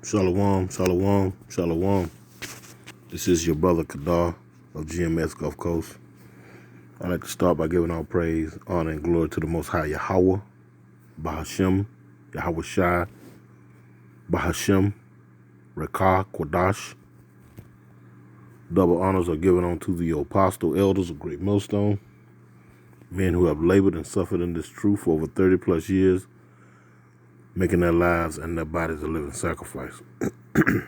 Shalom, shalom, shalom. This is your brother Kadar of GMS Gulf Coast. I'd like to start by giving all praise, honor, and glory to the Most High Yahweh, Bahashem, Yahweh Shai, Bahashem, Rekah, Quadash. Double honors are given unto the apostle elders of Great Millstone, men who have labored and suffered in this truth for over 30 plus years, making their lives and their bodies a living sacrifice. I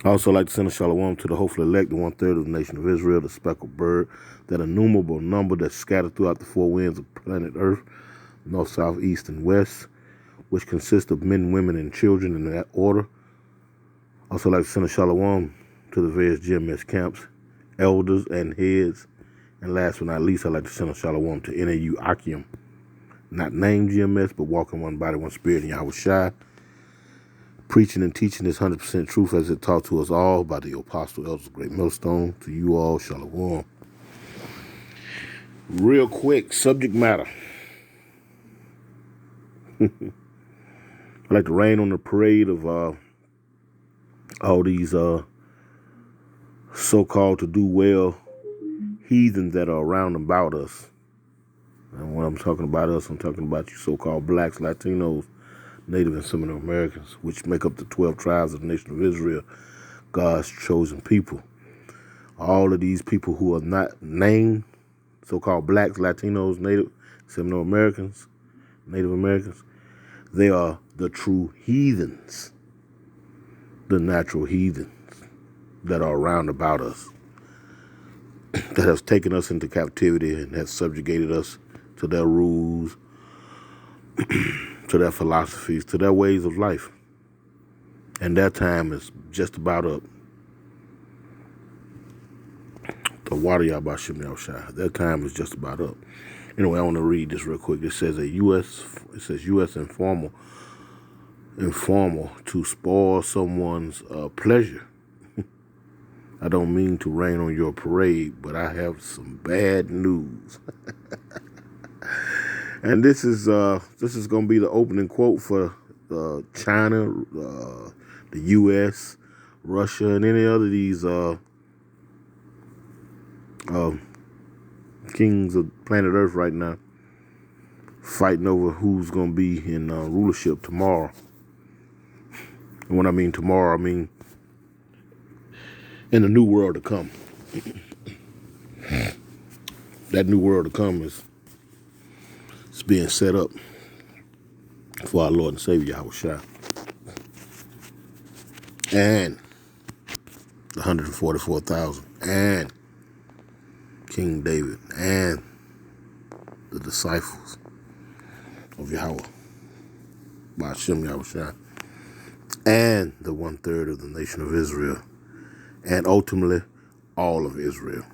also like to send a shalom to the hopefully elect, the one-third of the nation of Israel, the speckled bird, that innumerable number that's scattered throughout the four winds of planet Earth, north, south, east, and west, which consists of men, women, and children in that order. I also like to send a shalom to the various GMS camps, elders, and heads. And last but not least, I'd like to send a shalom to NAU Akim, not named GMS, but walking one body, one spirit in Yahweh Shai, preaching and teaching this 100% truth as it taught to us all by the apostle elders of Great Millstone. To you all, shalom. Real quick, subject matter. I like to rain on the parade of all these so-called to do well heathens that are around about us. And when I'm talking about us, I'm talking about you so-called blacks, Latinos, Native and Seminole Americans, which make up the 12 tribes of the nation of Israel, God's chosen people. All of these people who are not named, so-called blacks, Latinos, Native, Seminole Americans, Native Americans, they are the true heathens, the natural heathens that are around about us, that have taken us into captivity and have subjugated us to their rules, to their philosophies, to their ways of life. And their time is just about up. The water Yabashim Yahushua. Their time is just about up. Anyway, I want to read this real quick. It says U.S. informal to spoil someone's pleasure. I don't mean to rain on your parade, but I have some bad news. And this is going to be the opening quote for China, the U.S., Russia, and any other of these kings of planet Earth right now, fighting over who's going to be in rulership tomorrow. And when I mean tomorrow, I mean in the new world to come. That new world to come is being set up for our Lord and Savior, Yahweh Shai. And the 144,000, and King David, and the disciples of Yahweh, by Hashem Yahweh Shai, and the one-third of the nation of Israel, and ultimately all of Israel.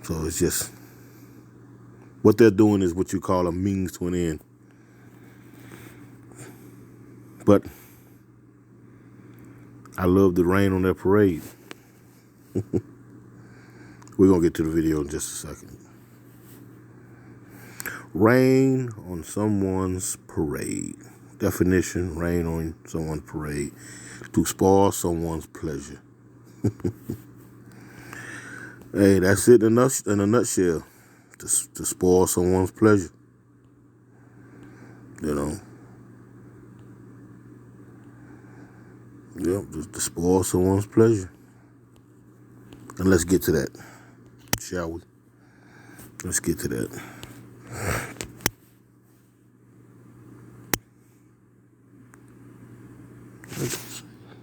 So it's just, what they're doing is what you call a means to an end. But I love the rain on their parade. We're going to get to the video in just a second. Rain on someone's parade. Definition, rain on someone's parade. To spoil someone's pleasure. Hey, that's it in a nutshell. To spoil someone's pleasure. You know. Yep, to spoil someone's pleasure. And let's get to that, shall we? Let's get to that.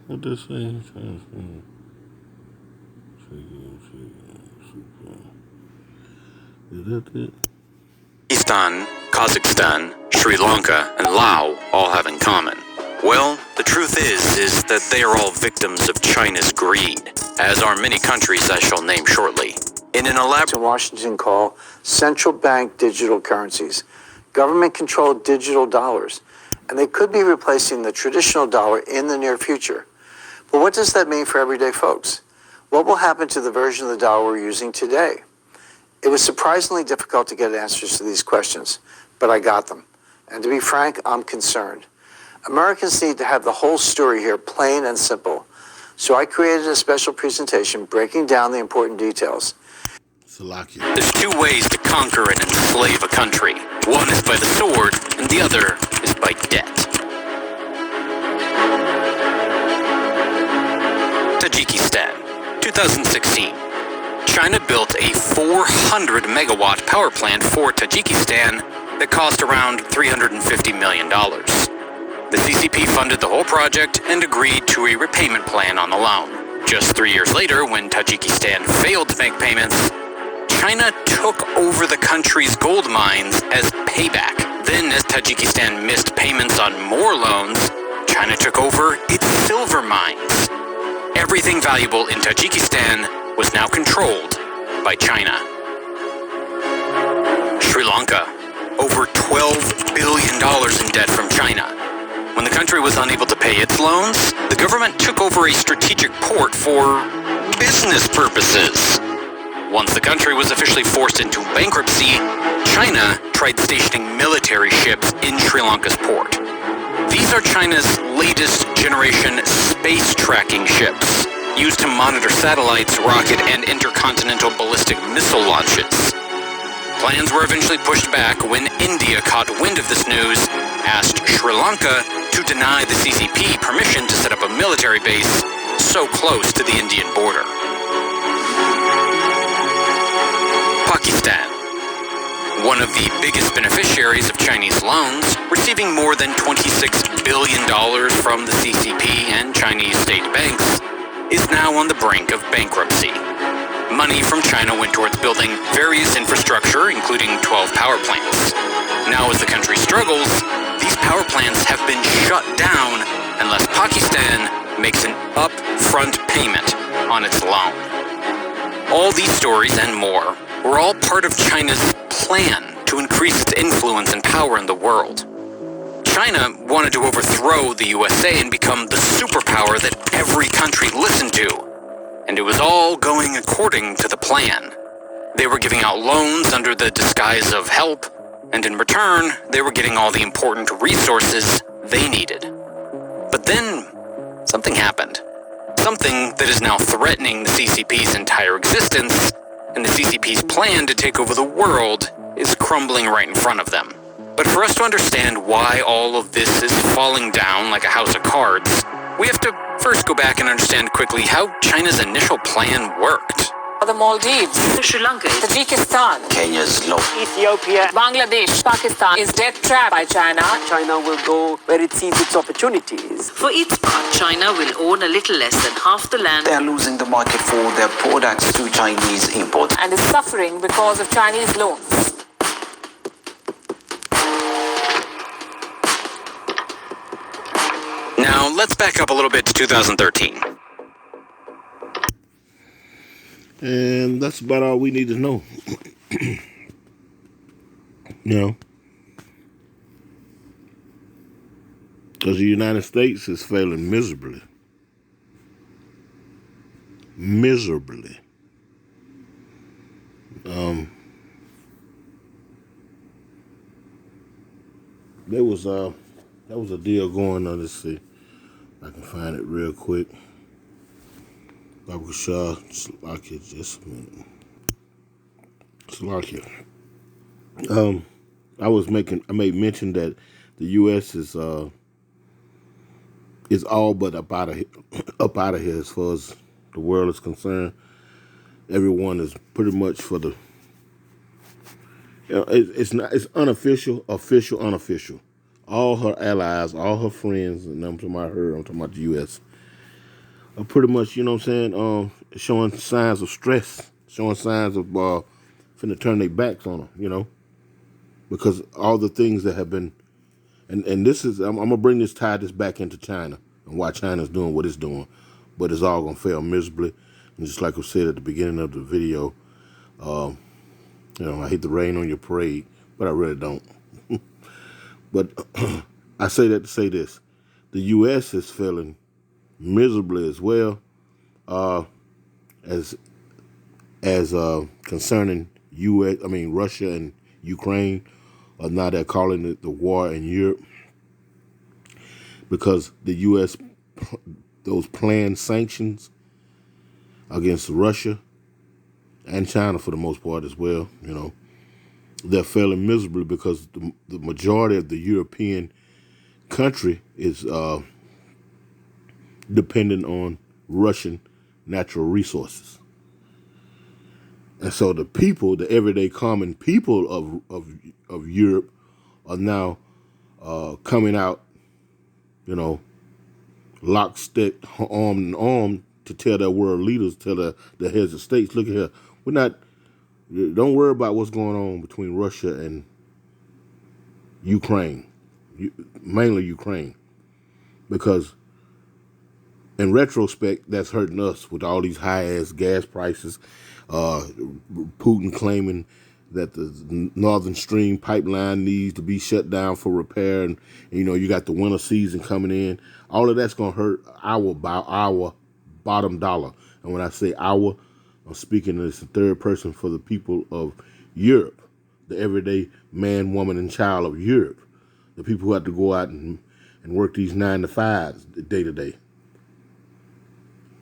What this say? Is that it? Pakistan, Kazakhstan, Sri Lanka, and Laos all have in common? Well, the truth is that they are all victims of China's greed, as are many countries I shall name shortly. In an elaborate Washington call central bank digital currencies, government-controlled digital dollars, and they could be replacing the traditional dollar in the near future. But what does that mean for everyday folks? What will happen to the version of the dollar we're using today? It was surprisingly difficult to get answers to these questions, but I got them. And to be frank, I'm concerned. Americans need to have the whole story here, plain and simple. So I created a special presentation breaking down the important details. Slovakia. There's two ways to conquer and enslave a country. One is by the sword, and the other is by debt. Tajikistan, 2016. China built a 400 megawatt power plant for Tajikistan that cost around $350 million. The CCP funded the whole project and agreed to a repayment plan on the loan. Just 3 years later, when Tajikistan failed to make payments, China took over the country's gold mines as payback. Then, as Tajikistan missed payments on more loans, China took over its silver mines. Everything valuable in Tajikistan was now controlled by China. Sri Lanka, over $12 billion in debt from China. When the country was unable to pay its loans, the government took over a strategic port for business purposes. Once the country was officially forced into bankruptcy, China tried stationing military ships in Sri Lanka's port. These are China's latest generation space tracking ships, used to monitor satellites, rocket, and intercontinental ballistic missile launches. Plans were eventually pushed back when India caught wind of this news, asked Sri Lanka to deny the CCP permission to set up a military base so close to the Indian border. Pakistan, one of the biggest beneficiaries of Chinese loans, receiving more than $26 billion from the CCP and Chinese state banks, is now on the brink of bankruptcy. Money from China went towards building various infrastructure, including 12 power plants. Now, as the country struggles, these power plants have been shut down unless Pakistan makes an upfront payment on its loan. All these stories and more were all part of China's plan to increase its influence and power in the world. China wanted to overthrow the USA and become the superpower that every country listened to. And it was all going according to the plan. They were giving out loans under the disguise of help, and in return, they were getting all the important resources they needed. But then, something happened. Something that is now threatening the CCP's entire existence, and the CCP's plan to take over the world is crumbling right in front of them. But for us to understand why all of this is falling down like a house of cards, we have to first go back and understand quickly how China's initial plan worked. The Maldives, Sri Lanka, Tajikistan, Kenya's low. Ethiopia, Bangladesh, Pakistan is debt trapped by China. China will go where it sees its opportunities. For its part, China will own a little less than half the land. They are losing the market for their products to Chinese imports. And is suffering because of Chinese loans. Now, let's back up a little bit to 2013. And that's about all we need to know. You know, because the United States is failing miserably. Miserably. There was a deal going on. Let's see. I can find it real quick. Babu Shah, Slovakia, just a minute. Slovakia. I made mention that the U.S. is all but up out of here as far as the world is concerned. Everyone is pretty much for the. It's unofficial, official, unofficial. All her allies, all her friends, and I'm talking about her, I'm talking about the U.S., are pretty much, you know what I'm saying, showing signs of stress, showing signs of finna turn their backs on them, you know, because all the things that have been, and this is, I'm going to tie this back into China and why China's doing what it's doing, but it's all going to fail miserably. And just like I said at the beginning of the video, you know, I hate to rain on your parade, but I really don't. But I say that to say this. The U.S. is failing miserably as well, as concerning Russia and Ukraine. Now they're calling it the war in Europe. because the U.S. those planned sanctions against Russia and China for the most part as well, they're failing miserably because the majority of the European country is dependent on Russian natural resources. And so the people, the everyday common people of Europe are now coming out, lockstep, arm in arm to tell their world leaders, tell the heads of states, look at here, don't worry about what's going on between Russia and Ukraine, mainly Ukraine, because in retrospect, that's hurting us with all these high-ass gas prices, Putin claiming that the Northern Stream pipeline needs to be shut down for repair, and you got the winter season coming in. All of that's going to hurt our bottom dollar. And when I say our, I'm speaking as the third person for the people of Europe, the everyday man, woman, and child of Europe, the people who have to go out and work these 9 to 5s day to day.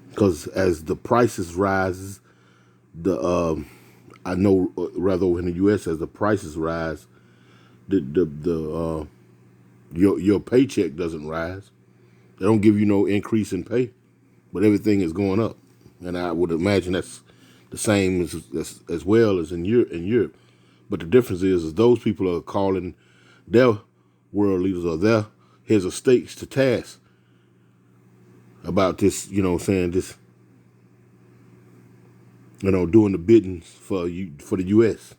Because as the prices rises, I know rather in the U.S. as the prices rise, your paycheck doesn't rise. They don't give you no increase in pay, but everything is going up, and I would imagine that's the same as well as in Europe. But the difference is those people are calling their world leaders or their heads of states to task about this, saying this, doing the biddings for the U.S.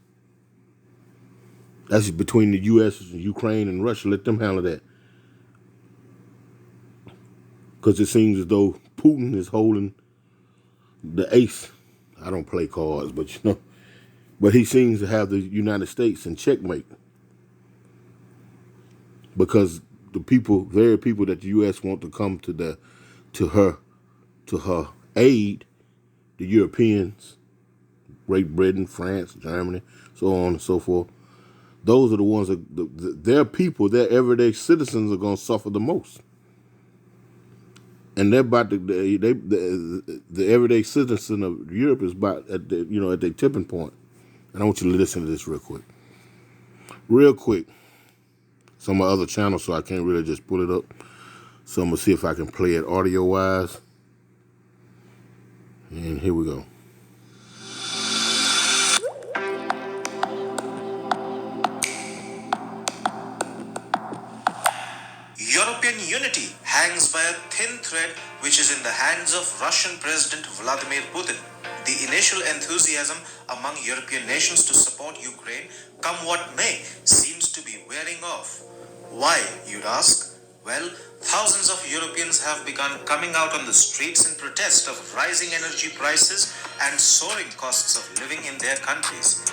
That's between the U.S., Ukraine, and Russia. Let them handle that. Because it seems as though Putin is holding the ace. I don't play cards, but he seems to have the United States in checkmate. Because the very people that the U.S. want to come to her aid, the Europeans, Great Britain, France, Germany, so on and so forth, those are the ones that their people, their everyday citizens are going to suffer the most. And they're about to, the everyday citizen of Europe is about at their tipping point. And I want you to listen to this real quick. It's on my other channel, so I can't really just pull it up. So I'm going to see if I can play it audio-wise. And here we go. European unity hangs by a thin thread which is in the hands of Russian President Vladimir Putin. The initial enthusiasm among European nations to support Ukraine, come what may, seems to be wearing off. Why, you'd ask? Well, thousands of Europeans have begun coming out on the streets in protest of rising energy prices and soaring costs of living in their countries.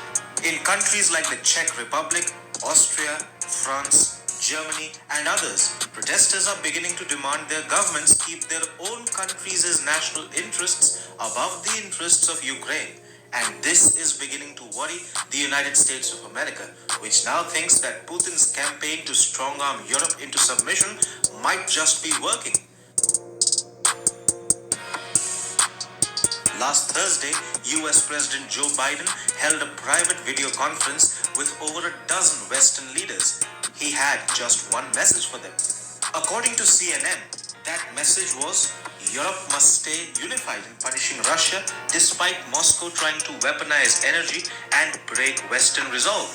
In countries like the Czech Republic, Austria, France, Germany, and others, protesters are beginning to demand their governments keep their own countries' national interests above the interests of Ukraine. And this is beginning to worry the United States of America, which now thinks that Putin's campaign to strong-arm Europe into submission might just be working. Last Thursday, US President Joe Biden held a private video conference with over a dozen Western leaders. He had just one message for them. According to CNN, that message was, Europe must stay unified in punishing Russia despite Moscow trying to weaponize energy and break Western resolve.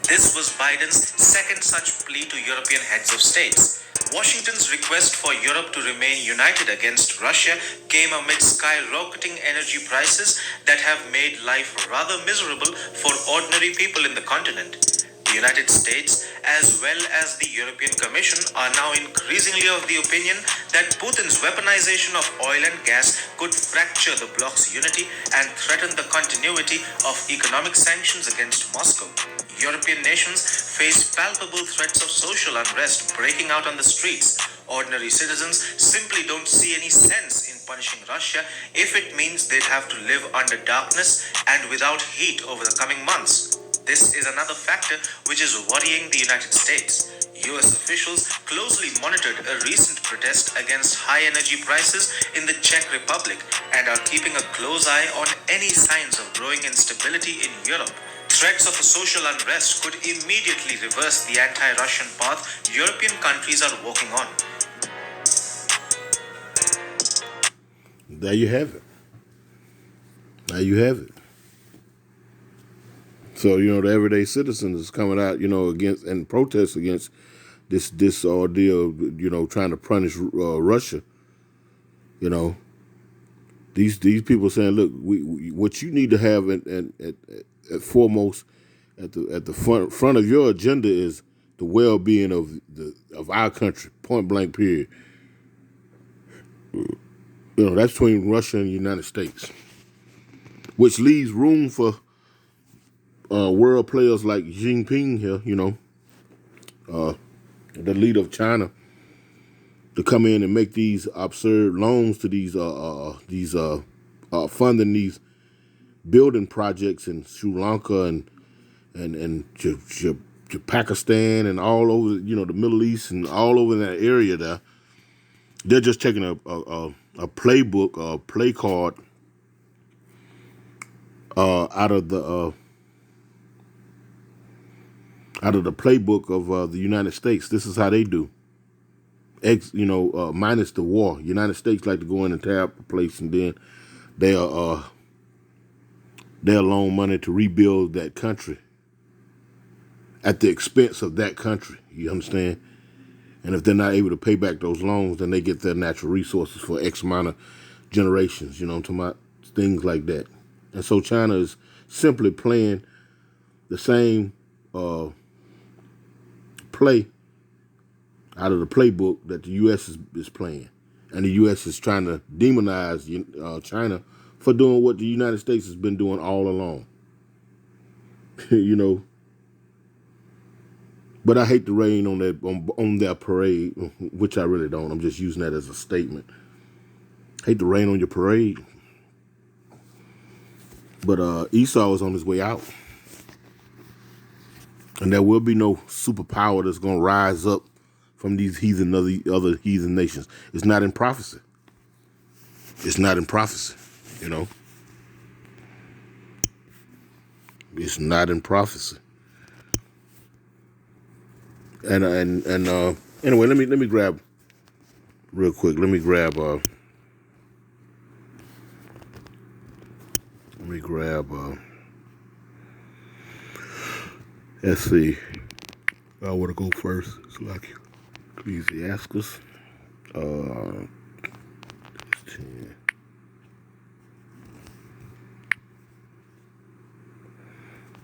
This was Biden's second such plea to European heads of states. Washington's request for Europe to remain united against Russia came amid skyrocketing energy prices that have made life rather miserable for ordinary people in the continent. The United States, as well as the European Commission, are now increasingly of the opinion that Putin's weaponization of oil and gas could fracture the bloc's unity and threaten the continuity of economic sanctions against Moscow. European nations face palpable threats of social unrest breaking out on the streets. Ordinary citizens simply don't see any sense in punishing Russia if it means they'd have to live under darkness and without heat over the coming months. This is another factor which is worrying the United States. US officials closely monitored a recent protest against high energy prices in the Czech Republic and are keeping a close eye on any signs of growing instability in Europe. Threats of a social unrest could immediately reverse the anti-Russian path European countries are walking on. There you have it. There you have it. So, the everyday citizen is coming out, against and protest against this ordeal, trying to punish Russia. These people saying, look, we what you need to have at foremost at the front of your agenda is the well-being of our country, point blank period. That's between Russia and the United States, which leaves room for world players like Xi Jinping here, the leader of China, to come in and make these absurd loans to these funding these building projects in Sri Lanka and Pakistan and all over, the Middle East and all over that area there. They're just taking a playbook, a play card out of the playbook of the United States. This is how they do. Minus the war. United States like to go in and tear up the place, and then they'll loan money to rebuild that country at the expense of that country. You understand? And if they're not able to pay back those loans, then they get their natural resources for X amount of generations. I'm talking about things like that. And so China is simply playing the same play out of the playbook that the U.S. is playing. And the U.S. is trying to demonize China for doing what the United States has been doing all along. But I hate to rain on their parade, which I really don't. I'm just using that as a statement. Hate to rain on your parade. But Esau is on his way out. And there will be no superpower that's going to rise up from these other heathen nations. It's not in prophecy. It's not in prophecy, It's not in prophecy. And anyway, let me grab real quick. Let's see. I want to go first. It's like Ecclesiastes. 10.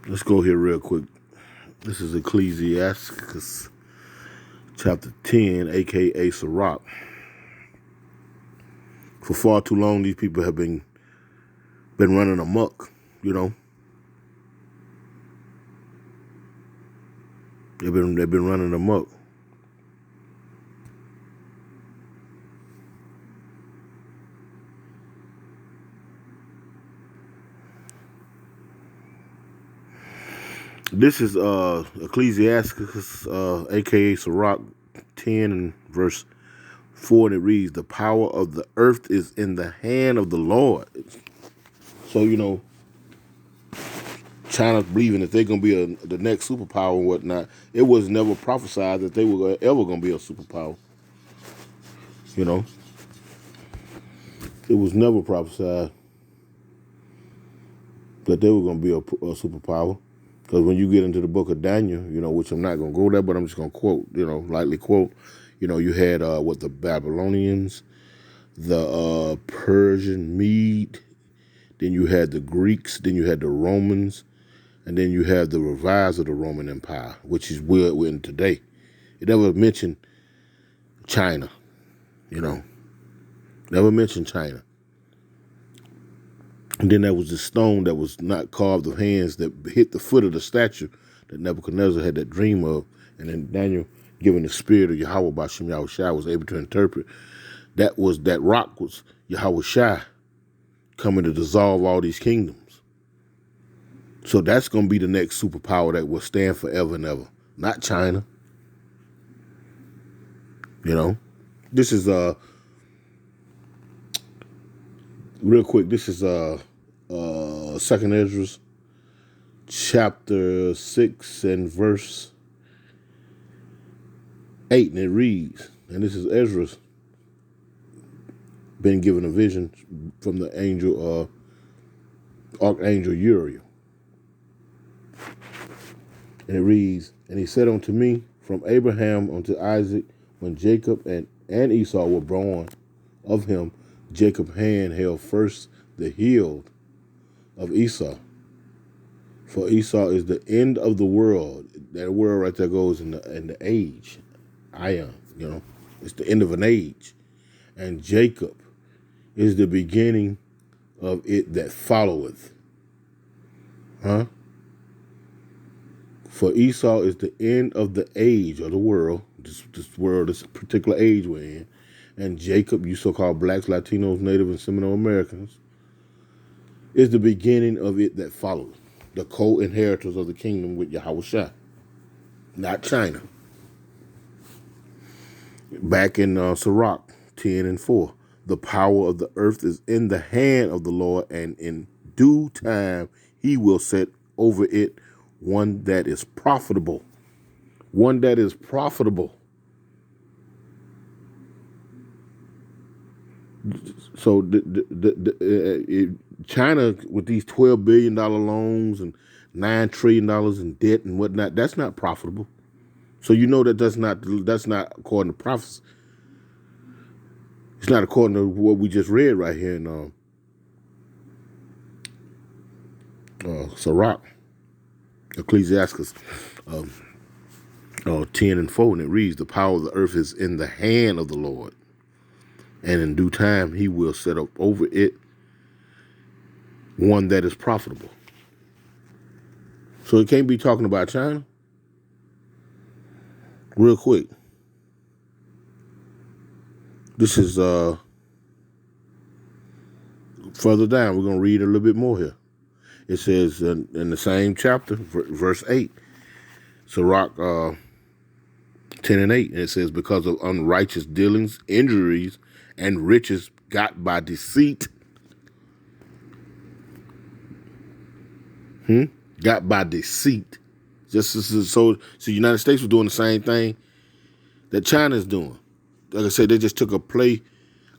Let's go here real quick. This is Ecclesiastes chapter 10, a.k.a. Sirach. For far too long, these people have been running amok, They've been running amok. This is Ecclesiastes, a.k.a. Sirach 10 and verse 4, and it reads, "The power of the earth is in the hand of the Lord." So, China's believing that they're going to be the next superpower and whatnot. It was never prophesied that they were ever going to be a superpower. It was never prophesied that they were going to be a superpower. Because when you get into the book of Daniel, which I'm not going to go there, but I'm just going to quote, lightly quote, you had the Babylonians, the Persian Mede, then you had the Greeks, then you had the Romans, and then you have the rise of the Roman Empire, which is where we're in today. It never mentioned China, never mentioned China. And then there was the stone that was not carved of hands that hit the foot of the statue that Nebuchadnezzar had that dream of. And then Daniel, given the spirit of Yahweh Bashem Yahushua, was able to interpret. That rock was Yahweh Shai coming to dissolve all these kingdoms. So that's going to be the next superpower that will stand forever and ever. Not China. You know, this is real quick. This is Second Ezra, chapter 6 and verse 8, and it reads, and this is Ezra been given a vision from the angel, Archangel Uriel. And it reads, and he said unto me, from Abraham unto Isaac, when Jacob and Esau were born of him, Jacob's hand held first the heel of Esau. For Esau is the end of the world. That word right there goes in the age. Ion, you know, it's the end of an age. And Jacob is the beginning of it that followeth. Huh? For Esau is the end of the age of the world, this world, this particular age we're in. And Jacob, you so-called blacks, Latinos, Native, and Seminole Americans, is the beginning of it that followeth. The co-inheritors of the kingdom with Yahushua, not China. Back in Sirach 10 and 4, the power of the earth is in the hand of the Lord, and in due time he will set over it one that is profitable. One that is profitable. So China, with these $12 billion loans and $9 trillion in debt and whatnot, that's not profitable. So you know that's not according to prophecy. It's not according to what we just read right here in Sirach, Ecclesiastes 10 and 4, and it reads, the power of the earth is in the hand of the Lord, and in due time he will set up over it one that is profitable. So it can't be talking about China. Real quick. This is further down. We're going to read a little bit more here. It says in the same chapter, verse 8, Sirach 10 and 8, and it says, because of unrighteous dealings, injuries, and riches got by deceit. Got by deceit. Just so the United States was doing the same thing that China's doing. Like I said, they just took a play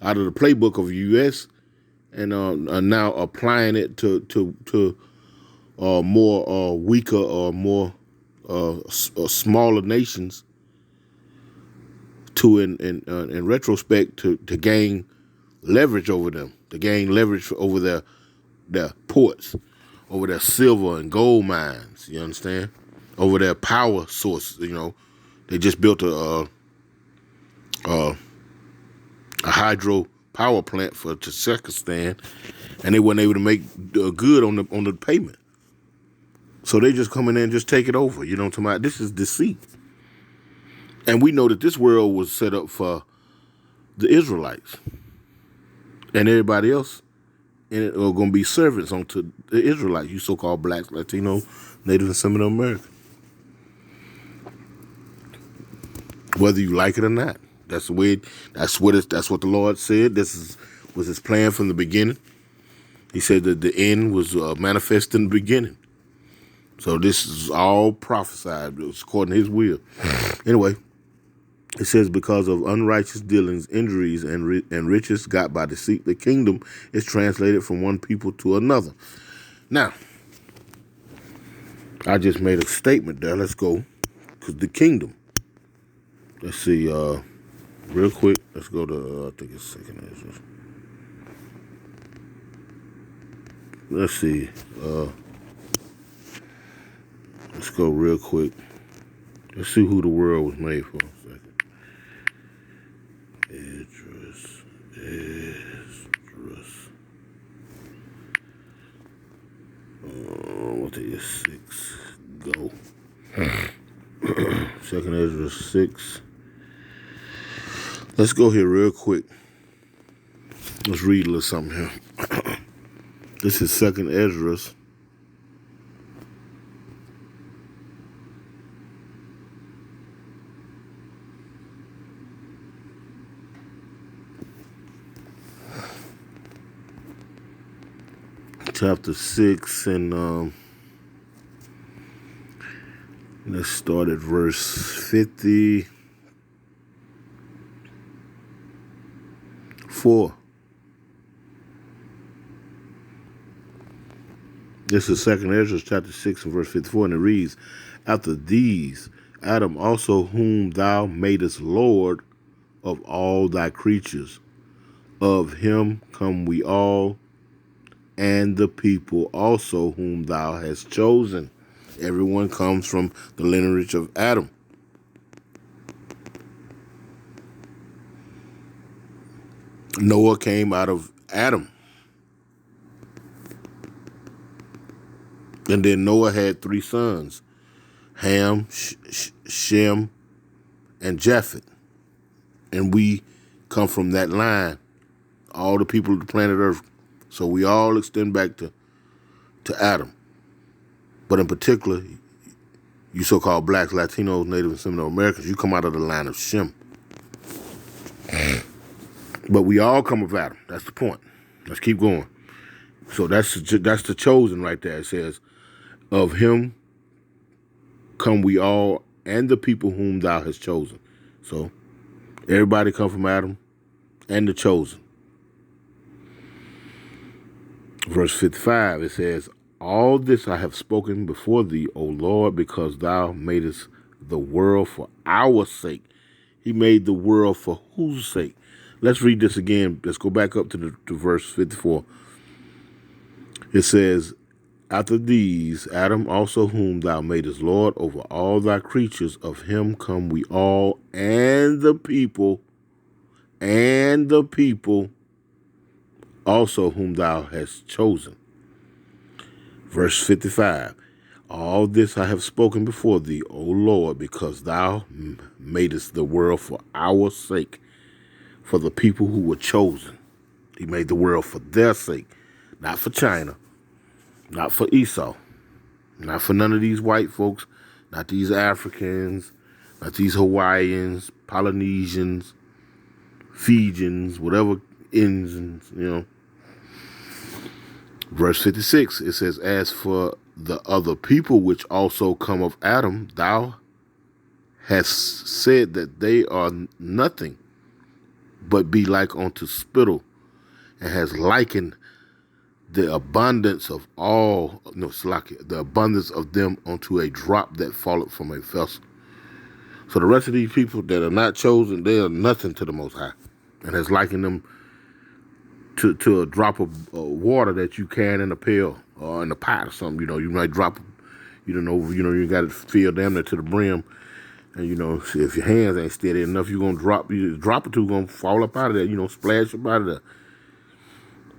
out of the playbook of the U.S. and are now applying it to more weaker or more smaller nations to in retrospect to gain leverage over them, to gain leverage over their ports, over their silver and gold mines. You understand? Over their power source. You know, they just built a hydro power plant for Tajikistan, and they weren't able to make good on the payment. So they just come in there and just take it over. You know what I'm talking about? This is deceit. And we know that this world was set up for the Israelites. And everybody else in it are going to be servants unto the Israelites, you so-called blacks, Latino, Native, and Seminole American. Whether you like it or not. That's the way. That's what the Lord said. Was his plan from the beginning. He said that the end was manifest in the beginning. So this is all prophesied. It was according to his will. Anyway, it says, because of unrighteous dealings, injuries, and riches got by deceit, the kingdom is translated from one people to another. Now, I just made a statement there. Let's go. Because the kingdom. Let's see. Real quick. Let's go to, I think it's second. Let's see. Let's go real quick. Let's see who the world was made for. Idris. What is 6? Go. Second Ezra 6. Let's go here real quick. Let's read a little something here. This is Second Ezra. chapter 6, and let's start at verse 54. This is 2nd Ezra chapter 6 and verse 54, and it reads, After these, Adam also whom thou madest Lord of all thy creatures, of him come we all, and the people also whom thou hast chosen. Everyone comes from the lineage of Adam. Noah came out of Adam. And then Noah had 3 sons, Ham, Shem, and Japheth. And we come from that line, all the people of the planet Earth. So we all extend back to Adam. But in particular, you so-called blacks, Latinos, Native and Seminole Americans, you come out of the line of Shem. But we all come of Adam. That's the point. Let's keep going. So that's the chosen right there. It says, of him come we all, and the people whom thou hast chosen. So everybody come from Adam and the chosen. Verse 55, it says, all this I have spoken before thee, O Lord, because thou madest the world for our sake. He made the world for whose sake? Let's read this again. Let's go back up to verse 54. It says, after these, Adam also whom thou madest Lord over all thy creatures, of him come we all, and the people also whom thou hast chosen. Verse 55, all this I have spoken before thee, O Lord, because thou madest the world for our sake, for the people who were chosen. He made the world for their sake, not for China, not for Esau, not for none of these white folks, not these Africans, not these Hawaiians, Polynesians, Fijians, whatever Indians, Verse 56, it says, as for the other people which also come of Adam, thou hast said that they are nothing, but be like unto spittle, and has likened the abundance of the abundance of them unto a drop that falleth from a vessel. So the rest of these people that are not chosen, they are nothing to the Most High, and has likened them to a drop of water that you can in a pail or in a pot or something. You might drop, you got it filled down there to the brim, and if your hands ain't steady enough, you're gonna drop or two gonna fall up out of there. Splash up out of there.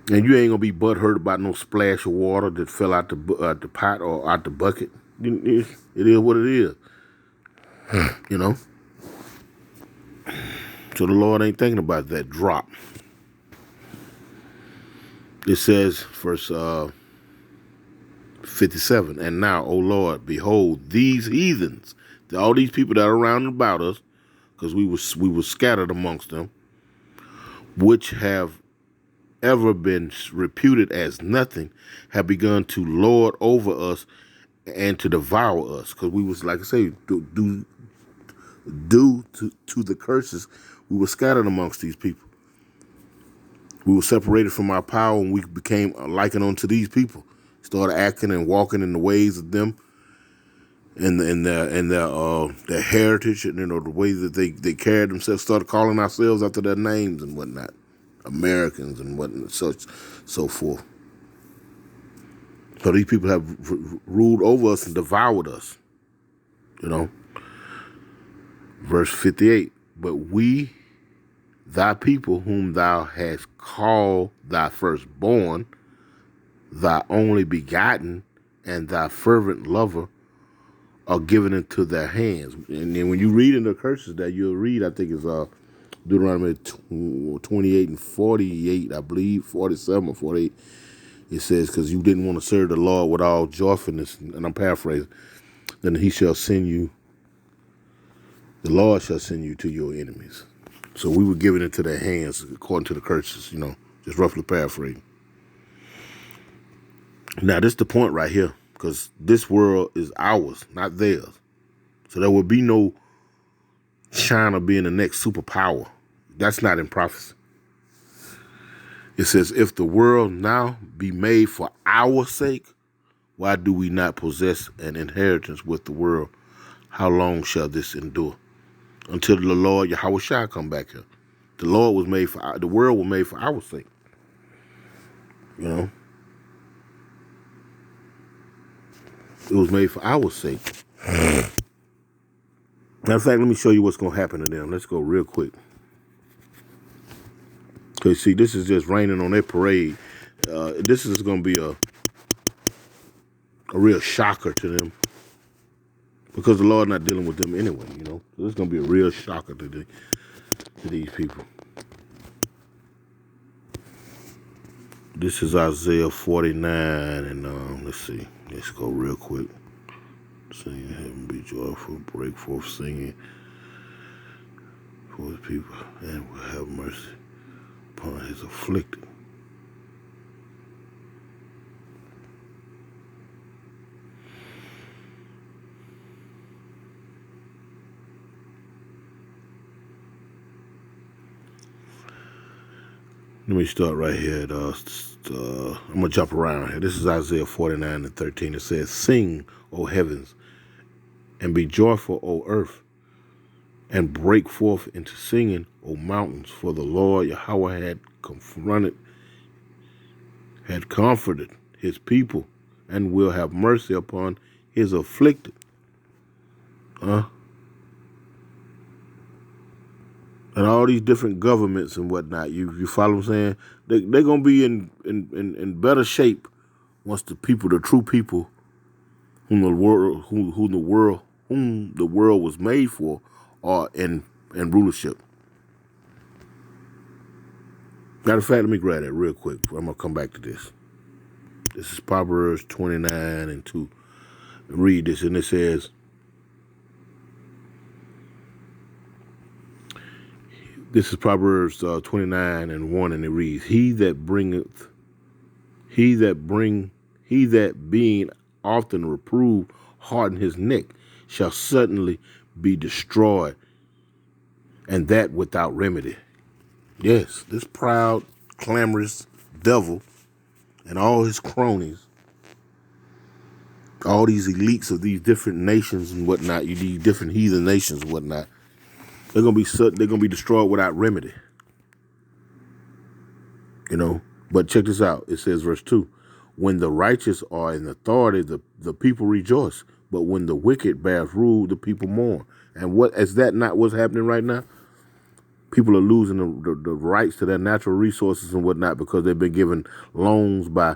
And you ain't gonna be butthurt about no splash of water that fell out the pot or out the bucket. It is what it is. So the Lord ain't thinking about that drop. It says, verse 57, and now, O Lord, behold, these heathens, all these people that are around about us, because we were scattered amongst them, which have ever been reputed as nothing, have begun to lord over us and to devour us. Because we was, like I say, due to the curses, we were scattered amongst these people. We were separated from our power, and we became likened unto these people. Started acting and walking in the ways of them, and their heritage, and the way that they carried themselves. Started calling ourselves after their names and whatnot, Americans and whatnot, so forth. So these people have ruled over us and devoured us. Verse 58. But we, thy people, whom thou hast called thy firstborn, thy only begotten, and thy fervent lover, are given into their hands. And then when you read in the curses that you'll read, I think it's Deuteronomy 28 and 48, I believe, 47 or 48. It says, because you didn't want to serve the Lord with all joyfulness, and I'm paraphrasing, then the Lord shall send you to your enemies. So we were given into their hands according to the curses, just roughly paraphrasing. Now, this is the point right here, because this world is ours, not theirs. So there will be no China being the next superpower. That's not in prophecy. It says, if the world now be made for our sake, why do we not possess an inheritance with the world? How long shall this endure? Until the Lord Yahweh shall come back here. The world was made for our sake. You know? It was made for our sake. Matter of fact, let me show you what's going to happen to them. Let's go real quick. Because, see, this is just raining on their parade. This is going to be a real shocker to them. Because the Lord not dealing with them anyway, you know. So this is going to be a real shocker to these people. This is Isaiah 49, and let's see. Let's go real quick. Sing, heaven be joyful, break forth singing for his people, and will have mercy upon his afflicted. Let me start right here at, I'm going to jump around here. This is Isaiah 49 and 13. It says, sing, O heavens, and be joyful, O earth, and break forth into singing, O mountains, for the Lord Yahweh had comforted his people, and will have mercy upon his afflicted. And all these different governments and whatnot, you follow what I'm saying? They're gonna be in better shape once the true people, whom the world was made for, are in rulership. Matter of fact, let me grab that real quick. I'm gonna come back to this. This is Proverbs 29 and 2. Read this, and it says, this is Proverbs 29 and 1, and it reads, He that being often reproved, harden his neck, shall suddenly be destroyed, and that without remedy. Yes, this proud, clamorous devil and all his cronies, all these elites of these different nations and whatnot, these different heathen nations and whatnot, they're gonna be destroyed without remedy. You know, but check this out. It says, verse 2, when the righteous are in authority, the people rejoice. But when the wicked bears rule, the people mourn. And is that not what's happening right now? People are losing the rights to their natural resources and whatnot because they've been given loans by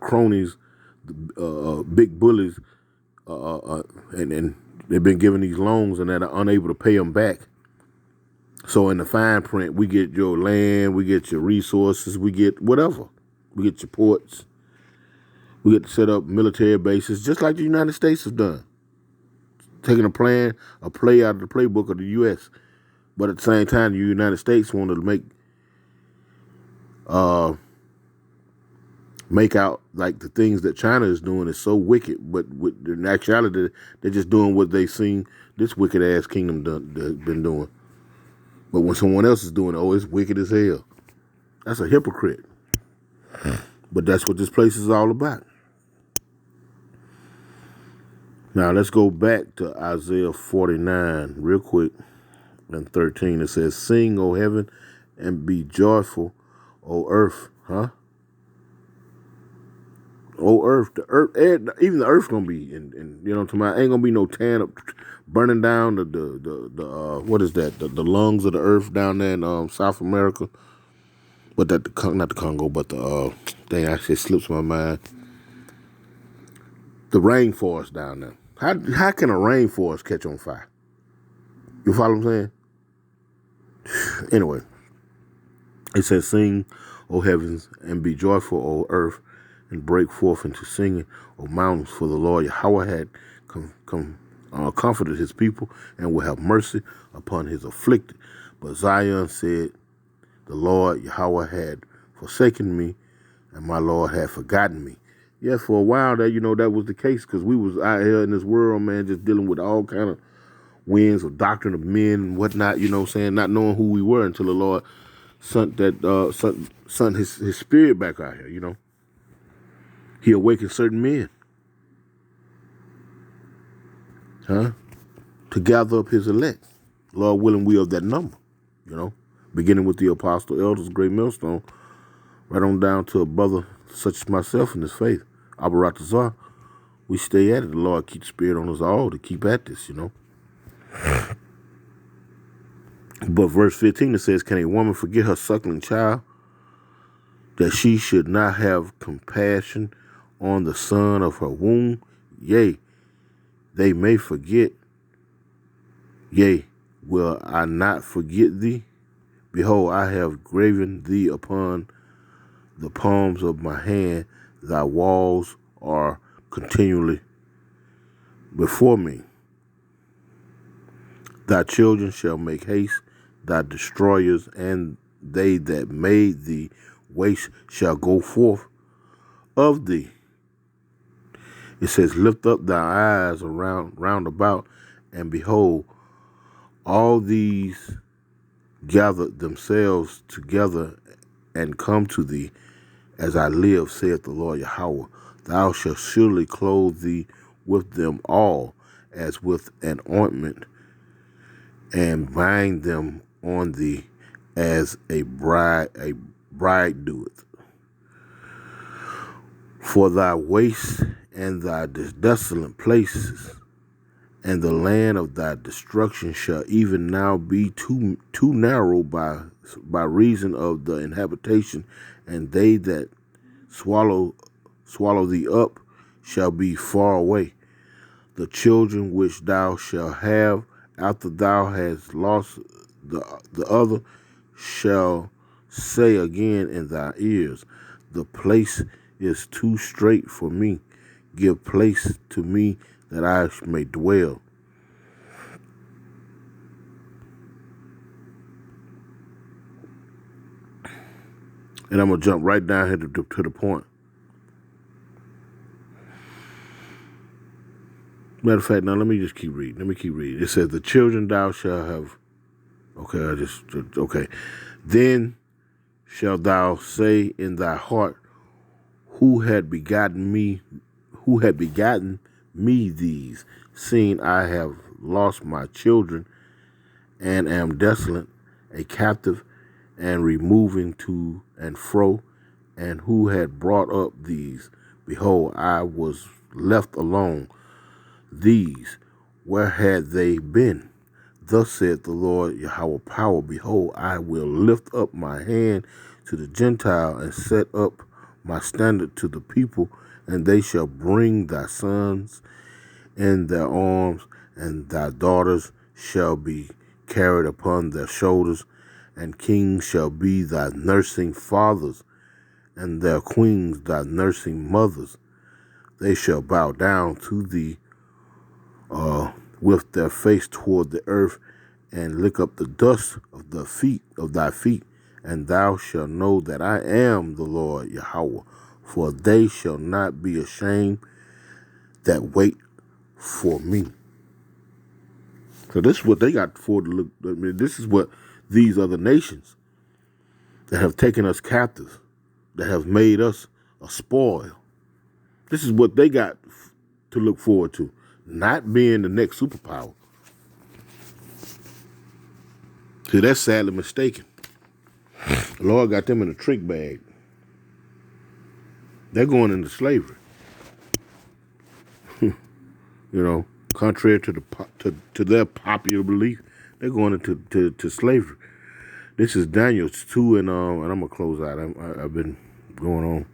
cronies, big bullies, and they've been given these loans and they're unable to pay them back. So in the fine print, we get your land, we get your resources, we get whatever. We get your ports. We get to set up military bases, just like the United States has done. Taking a play out of the playbook of the U.S. But at the same time, the United States wanted to make out like the things that China is doing is so wicked. But in actuality, they're just doing what they've seen this wicked-ass kingdom been doing. But when someone else is doing it, it's wicked as hell. That's a hypocrite. But that's what this place is all about. Now, let's go back to Isaiah 49 real quick and 13. It says, sing, O heaven, and be joyful, O earth. O earth. The earth, even the earth's going to be, in you know what I'm talking about? Ain't going to be no tan up, burning down the what is that? The lungs of the earth down there in South America. But not the Congo, but the dang, actually slips my mind. The rainforest down there. How can a rainforest catch on fire? You follow what I'm saying? Anyway, it says, sing, O heavens, and be joyful, O earth, and break forth into singing, O mountains, for the Lord Yahweh had comforted his people and will have mercy upon his afflicted. But Zion said, the Lord Yahweh had forsaken me, and my Lord had forgotten me. Yes, for a while that, that was the case because we was out here in this world, man, just dealing with all kind of winds of doctrine of men and whatnot, saying, not knowing who we were until the Lord sent his spirit back out here, He awakened certain men, to gather up his elect. Lord willing, we of that number, beginning with the apostle, elders, great millstone, right on down to a brother such as myself in this faith, Abaratazar. We stay at it. The Lord keep the spirit on us all to keep at this, But verse 15, it says, can a woman forget her suckling child, that she should not have compassion on the son of her womb? Yea, they may forget. Yea, will I not forget thee? Behold, I have graven thee upon the palms of my hand. Thy walls are continually before me. Thy children shall make haste, thy destroyers, and they that made thee waste shall go forth of thee. It says, lift up thy eyes round about, and behold, all these gathered themselves together and come to thee. As I live, saith the Lord Yahweh, thou shalt surely clothe thee with them all as with an ointment, and bind them on thee as a bride doeth. For thy waste and thy desolate places, and the land of thy destruction shall even now be too narrow by reason of the inhabitation, and they that swallow thee up shall be far away. The children which thou shalt have after thou hast lost the other shall say again in thy ears, the place is too strait for me. Give place to me that I may dwell. And I'm going to jump right down here to the point. Matter of fact, now let me just keep reading. It says, the children thou shalt have. Okay. Then shalt thou say in thy heart, who had begotten me these, seeing I have lost my children and am desolate, a captive, and removing to and fro, and who had brought up these? Behold, I was left alone. These, where had they been? Thus saith the Lord Yahweh power, behold, I will lift up my hand to the Gentile and set up my standard to the people, and they shall bring thy sons in their arms, and thy daughters shall be carried upon their shoulders, and kings shall be thy nursing fathers, and their queens thy nursing mothers. They shall bow down to thee with their face toward the earth, and lick up the dust of thy feet, and thou shalt know that I am the Lord Yahweh. For they shall not be ashamed that wait for me. So this is what they got for to look. I mean, this is what these other nations that have taken us captives, that have made us a spoil. This is what they got to look forward to, not being the next superpower. See, that's sadly mistaken. The Lord got them in a trick bag. They're going into slavery. Contrary to their popular belief, they're going into slavery. This is Daniel 2 and I'm gonna close out. I've been going on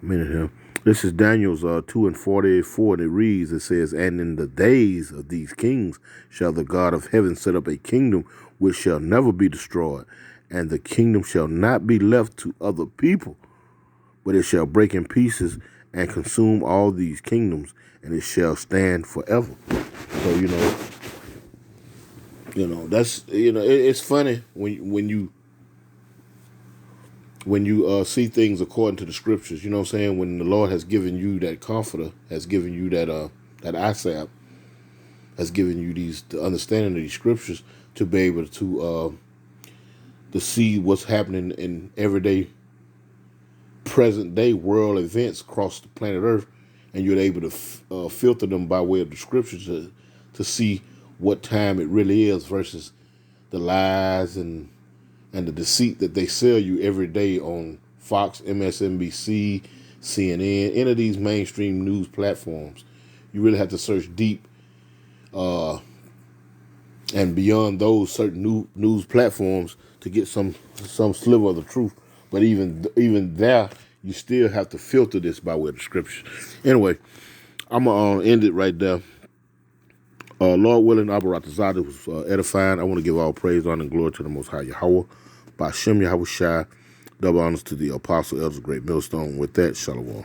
a minute here. This is Daniel's 2 and 44, and it reads, it says, and in the days of these kings shall the God of heaven set up a kingdom which shall never be destroyed, and the kingdom shall not be left to other people, but it shall break in pieces and consume all these kingdoms, and it shall stand forever. So, that's, it's funny when when you see things according to the scriptures, you know what I'm saying? When the Lord has given you that comforter, has given you that eyesight, has given you the understanding of these scriptures to be able to see what's happening in everyday, present day world events across the planet Earth, and you're able to filter them by way of the scriptures to see what time it really is versus the lies and the deceit that they sell you every day on Fox, MSNBC, CNN, any of these mainstream news platforms. You really have to search deep and beyond those certain news platforms to get some sliver of the truth. But even there, you still have to filter this by way of the scriptures. Anyway, I'm going to end it right there. Lord willing, Abba Ratazada was edifying. I want to give all praise, honor, and glory to the Most High Yahweh. By Shem Yahweh Shai, double honors to the Apostle, Elders, Great Millstone. With that, Shalom.